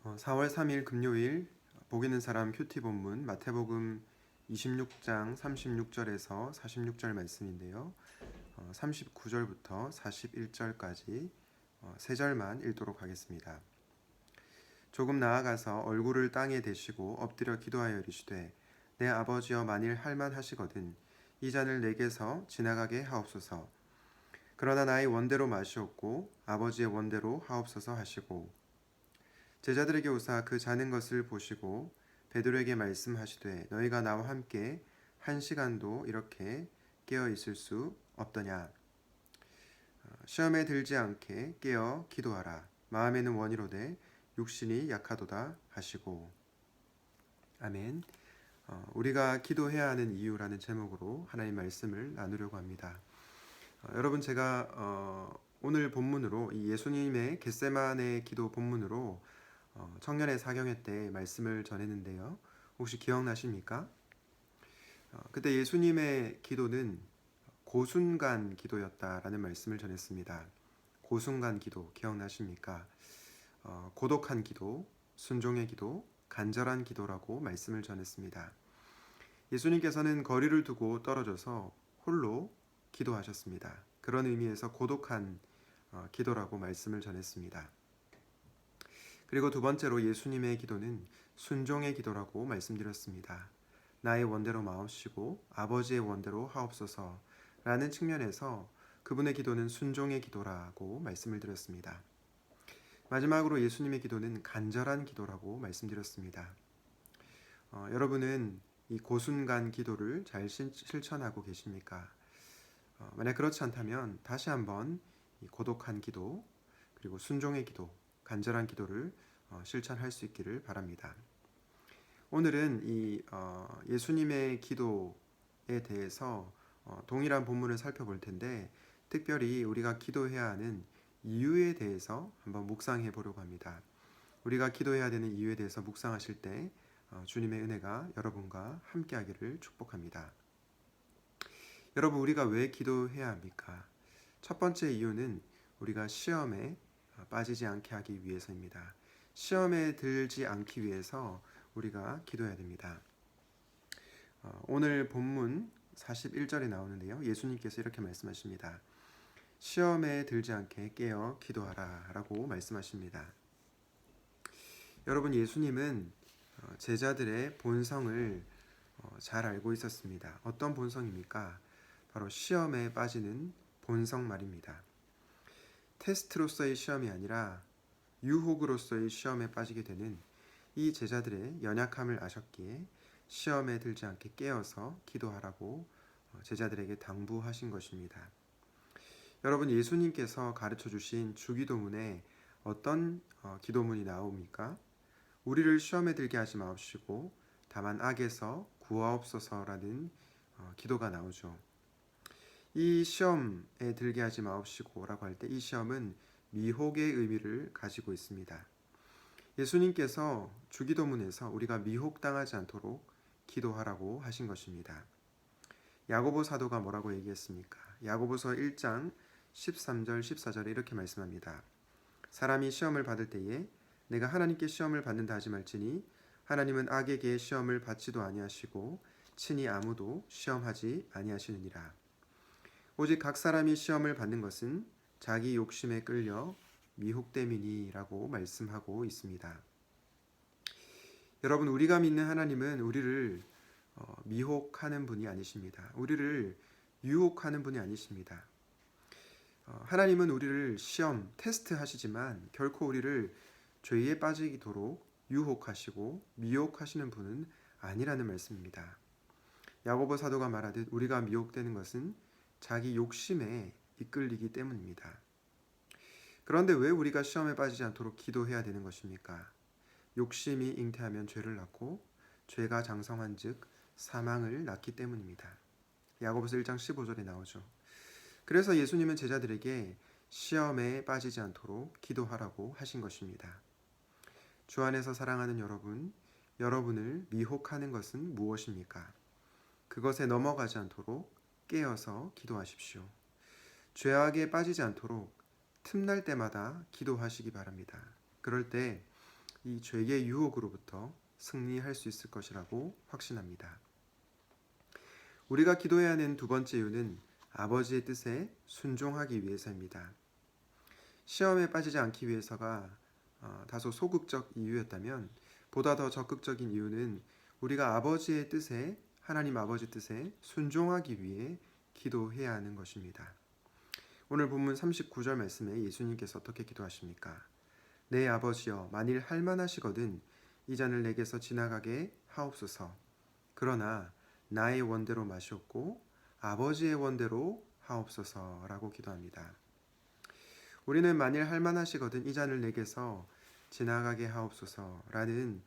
4월 3일 금요일 복 있는 사람 큐티 본문 마태복음 26장 36절에서 46절 말씀인데요. 39절부터 41절까지 세 절만 읽도록 하겠습니다. 조금 나아가서 얼굴을 땅에 대시고 엎드려 기도하여 이르시되 내 아버지여 만일 할만하시거든 이 잔을 내게서 지나가게 하옵소서. 그러나 나의 원대로 마시옵고 아버지의 원대로 하옵소서 하시고 제자들에게 오사 그 자는 것을 보시고 베드로에게 말씀하시되 너희가 나와 함께 1시간도 이렇게 깨어 있을 수 없더냐. 시험에 들지 않게 깨어 기도하라. 마음에는 원이로되 육신이 약하도다 하시고. 아멘. 우리가 기도해야 하는 이유라는 제목으로 하나님 말씀을 나누려고 합니다. 여러분, 제가 오늘 본문으로 이 예수님의 겟세마네 기도 본문으로 청년의 사경회 때 말씀을 전했는데요. 혹시 기억나십니까? 그때 예수님의 기도는 고순간 기도였다라는 말씀을 전했습니다. 고순간 기도 기억나십니까? 고독한 기도, 순종의 기도, 간절한 기도라고 말씀을 전했습니다. 예수님께서는 거리를 두고 떨어져서 홀로 기도하셨습니다. 그런 의미에서 고독한 기도라고 말씀을 전했습니다. 그리고 두 번째로 예수님의 기도는 순종의 기도라고 말씀드렸습니다. 나의 원대로 마옵시고 아버지의 원대로 하옵소서라는 측면에서 그분의 기도는 순종의 기도라고 말씀을 드렸습니다. 마지막으로 예수님의 기도는 간절한 기도라고 말씀드렸습니다. 여러분은 이 고순간 기도를 잘 실천하고 계십니까? 만약 그렇지 않다면 다시 한번 이 고독한 기도, 그리고 순종의 기도, 간절한 기도를 실천할 수 있기를 바랍니다. 오늘은 이 예수님의 기도에 대해서 동일한 본문을 살펴볼 텐데 특별히 우리가 기도해야 하는 이유에 대해서 한번 묵상해 보려고 합니다. 우리가 기도해야 되는 이유에 대해서 묵상하실 때 주님의 은혜가 여러분과 함께하기를 축복합니다. 여러분, 우리가 왜 기도해야 합니까? 첫 번째 이유는 우리가 시험에 빠지지 않게 하기 위해서입니다. 시험에 들지 않기 위해서 우리가 기도해야 됩니다. 오늘 본문 41절에 나오는데요. 예수님께서 이렇게 말씀하십니다. 시험에 들지 않게 깨어 기도하라 라고 말씀하십니다. 여러분, 예수님은 제자들의 본성을 잘 알고 있었습니다. 어떤 본성입니까? 바로 시험에 빠지는 본성 말입니다. 테스트로서의 시험이 아니라 유혹으로서의 시험에 빠지게 되는 이 제자들의 연약함을 아셨기에 시험에 들지 않게 깨어서 기도하라고 제자들에게 당부하신 것입니다. 여러분, 예수님께서 가르쳐 주신 주기도문에 어떤 기도문이 나옵니까? 우리를 시험에 들게 하지 마옵시고 다만 악에서 구하옵소서라는 기도가 나오죠. 이 시험에 들게 하지 마옵시고 라고 할 때 이 시험은 미혹의 의미를 가지고 있습니다. 예수님께서 주기도문에서 우리가 미혹당하지 않도록 기도하라고 하신 것입니다. 야고보 사도가 뭐라고 얘기했습니까? 야고보서 1장 13절 14절에 이렇게 말씀합니다. 사람이 시험을 받을 때에 내가 하나님께 시험을 받는다 하지 말지니 하나님은 악에게 시험을 받지도 아니하시고 친히 아무도 시험하지 아니하시느니라. 오직 각 사람이 시험을 받는 것은 자기 욕심에 끌려 미혹됨이니라고 말씀하고 있습니다. 여러분, 우리가 믿는 하나님은 우리를 미혹하는 분이 아니십니다. 우리를 유혹하는 분이 아니십니다. 하나님은 우리를 시험, 테스트 하시지만 결코 우리를 죄에 빠지도록 유혹하시고 미혹하시는 분은 아니라는 말씀입니다. 야고보 사도가 말하듯 우리가 미혹되는 것은 자기 욕심에 이끌리기 때문입니다. 그런데 왜 우리가 시험에 빠지지 않도록 기도해야 되는 것입니까? 욕심이 잉태하면 죄를 낳고 죄가 장성한 즉 사망을 낳기 때문입니다. 야고보서 1장 15절에 나오죠. 그래서 예수님은 제자들에게 시험에 빠지지 않도록 기도하라고 하신 것입니다. 주 안에서 사랑하는 여러분, 여러분을 미혹하는 것은 무엇입니까? 그것에 넘어가지 않도록 깨어서 기도하십시오. 죄악에 빠지지 않도록 틈날 때마다 기도하시기 바랍니다. 그럴 때 이 죄의 유혹으로부터 승리할 수 있을 것이라고 확신합니다. 우리가 기도해야 하는 두 번째 이유는 아버지의 뜻에 순종하기 위해서입니다. 시험에 빠지지 않기 위해서가 다소 소극적 이유였다면 보다 더 적극적인 이유는 우리가 아버지의 뜻에 하나님 아버지 뜻에 순종하기 위해 기도해야 하는 것입니다. 오늘 본문 39절 말씀에 예수님께서 어떻게 기도하십니까? 내 아버지여 만일 할만하시거든 이 잔을 내게서 지나가게 하옵소서. 그러나 나의 원대로 마시옵고 아버지의 원대로 하옵소서라고 기도합니다. 우리는 만일 할만하시거든 이 잔을 내게서 지나가게 하옵소서라는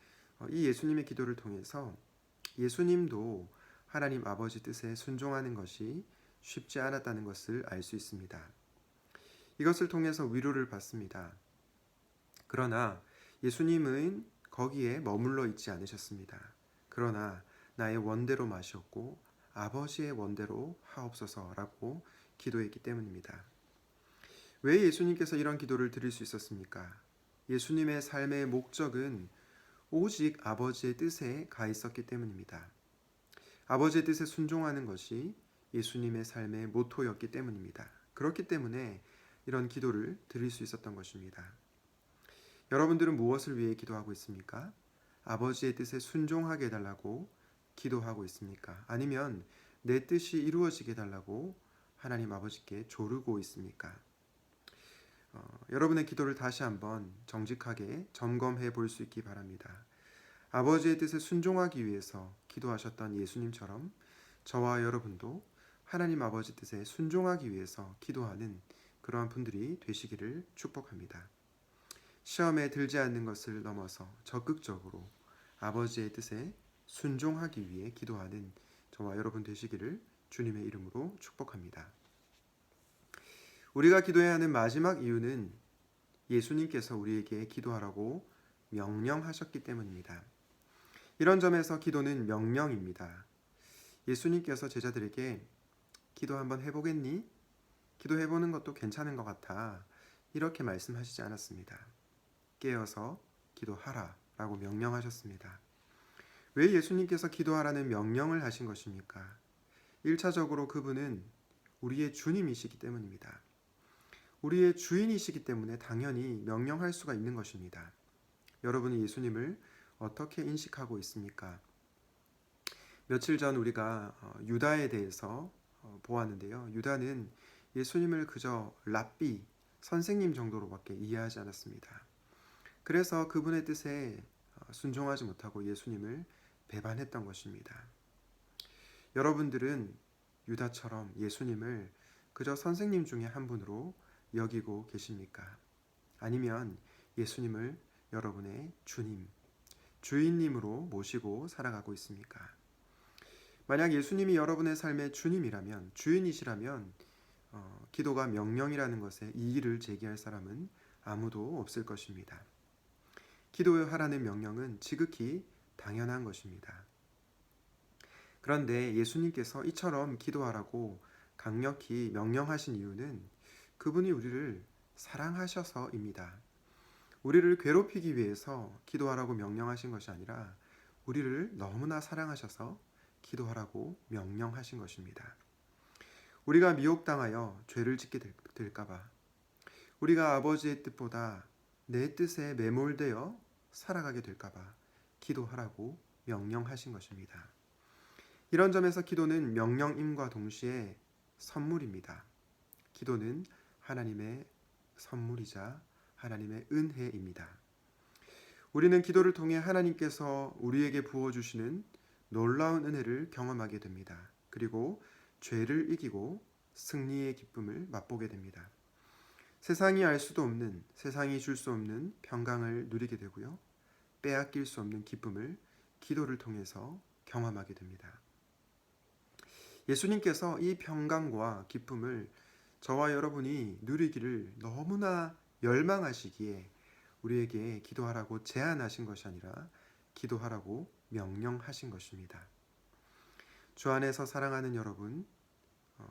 이 예수님의 기도를 통해서 예수님도 하나님 아버지 뜻에 순종하는 것이 쉽지 않았다는 것을 알 수 있습니다. 이것을 통해서 위로를 받습니다. 그러나 예수님은 거기에 머물러 있지 않으셨습니다. 그러나 나의 원대로 마시옵고 아버지의 원대로 하옵소서라고 기도했기 때문입니다. 왜 예수님께서 이런 기도를 드릴 수 있었습니까? 예수님의 삶의 목적은 오직 아버지의 뜻에 가 있었기 때문입니다. 아버지의 뜻에 순종하는 것이 예수님의 삶의 모토였기 때문입니다. 그렇기 때문에 이런 기도를 드릴 수 있었던 것입니다. 여러분들은 무엇을 위해 기도하고 있습니까? 아버지의 뜻에 순종하게 해달라고 기도하고 있습니까? 아니면 내 뜻이 이루어지게 해달라고 하나님 아버지께 조르고 있습니까? 여러분의 기도를 다시 한번 정직하게 점검해 볼 수 있기 바랍니다. 아버지의 뜻에 순종하기 위해서 기도하셨던 예수님처럼 저와 여러분도 하나님 아버지 뜻에 순종하기 위해서 기도하는 그러한 분들이 되시기를 축복합니다. 시험에 들지 않는 것을 넘어서 적극적으로 아버지의 뜻에 순종하기 위해 기도하는 저와 여러분 되시기를 주님의 이름으로 축복합니다. 우리가 기도해야 하는 마지막 이유는 예수님께서 우리에게 기도하라고 명령하셨기 때문입니다. 이런 점에서 기도는 명령입니다. 예수님께서 제자들에게 기도 한번 해보겠니? 기도해보는 것도 괜찮은 것 같아. 이렇게 말씀하시지 않았습니다. 깨어서 기도하라 라고 명령하셨습니다. 왜 예수님께서 기도하라는 명령을 하신 것입니까? 1차적으로 그분은 우리의 주님이시기 때문입니다. 우리의 주인이시기 때문에 당연히 명령할 수가 있는 것입니다. 여러분이 예수님을 어떻게 인식하고 있습니까? 며칠 전 우리가 유다에 대해서 보았는데요. 유다는 예수님을 그저 랍비, 선생님 정도로밖에 이해하지 않았습니다. 그래서 그분의 뜻에 순종하지 못하고 예수님을 배반했던 것입니다. 여러분들은 유다처럼 예수님을 그저 선생님 중에 한 분으로 여기고 계십니까? 아니면 예수님을 여러분의 주님, 주인님으로 모시고 살아가고 있습니까? 만약 예수님이 여러분의 삶의 주님이라면, 주인이시라면 기도가 명령이라는 것에 이의를 제기할 사람은 아무도 없을 것입니다. 기도하라는 명령은 지극히 당연한 것입니다. 그런데 예수님께서 이처럼 기도하라고 강력히 명령하신 이유는 그분이 우리를 사랑하셔서입니다. 우리를 괴롭히기 위해서 기도하라고 명령하신 것이 아니라 우리를 너무나 사랑하셔서 기도하라고 명령하신 것입니다. 우리가 미혹당하여 죄를 짓게 될까봐, 우리가 아버지의 뜻보다 내 뜻에 매몰되어 살아가게 될까봐 기도하라고 명령하신 것입니다. 이런 점에서 기도는 명령임과 동시에 선물입니다. 기도는 하나님의 선물이자 하나님의 은혜입니다. 우리는 기도를 통해 하나님께서 우리에게 부어주시는 놀라운 은혜를 경험하게 됩니다. 그리고 죄를 이기고 승리의 기쁨을 맛보게 됩니다. 세상이 알 수도 없는, 세상이 줄 수 없는 평강을 누리게 되고요. 빼앗길 수 없는 기쁨을 기도를 통해서 경험하게 됩니다. 예수님께서 이 평강과 기쁨을 저와 여러분이 누리기를 너무나 열망하시기에 우리에게 기도하라고 제안하신 것이 아니라 기도하라고 명령하신 것입니다. 주 안에서 사랑하는 여러분,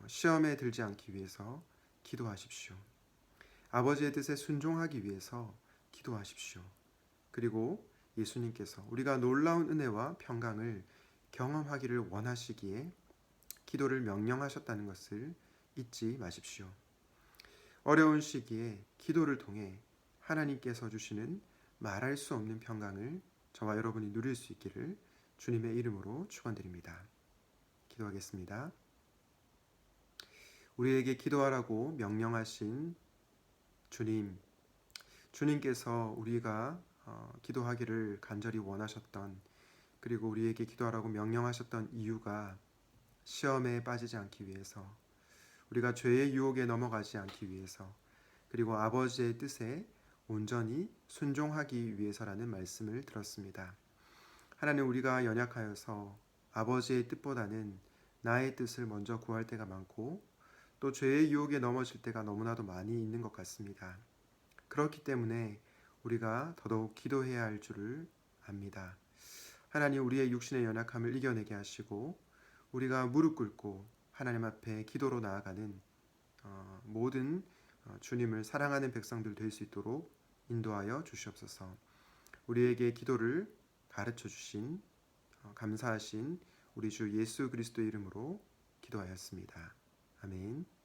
시험에 들지 않기 위해서 기도하십시오. 아버지의 뜻에 순종하기 위해서 기도하십시오. 그리고 예수님께서 우리가 놀라운 은혜와 평강을 경험하기를 원하시기에 기도를 명령하셨다는 것을 잊지 마십시오. 어려운 시기에 기도를 통해 하나님께서 주시는 말할 수 없는 평강을 저와 여러분이 누릴 수 있기를 주님의 이름으로 축원드립니다. 기도하겠습니다. 우리에게 기도하라고 명령하신 주님, 주님께서 우리가 기도하기를 간절히 원하셨던, 그리고 우리에게 기도하라고 명령하셨던 이유가 시험에 빠지지 않기 위해서, 우리가 죄의 유혹에 넘어가지 않기 위해서, 그리고 아버지의 뜻에 온전히 순종하기 위해서라는 말씀을 들었습니다. 하나님, 우리가 연약하여서 아버지의 뜻보다는 나의 뜻을 먼저 구할 때가 많고 또 죄의 유혹에 넘어질 때가 너무나도 많이 있는 것 같습니다. 그렇기 때문에 우리가 더더욱 기도해야 할 줄을 압니다. 하나님, 우리의 육신의 연약함을 이겨내게 하시고 우리가 무릎 꿇고 하나님 앞에 기도로 나아가는 모든 주님을 사랑하는 백성들 될 수 있도록 인도하여 주시옵소서. 우리에게 기도를 가르쳐 주신 감사하신 우리 주 예수 그리스도의 이름으로 기도하였습니다. 아멘.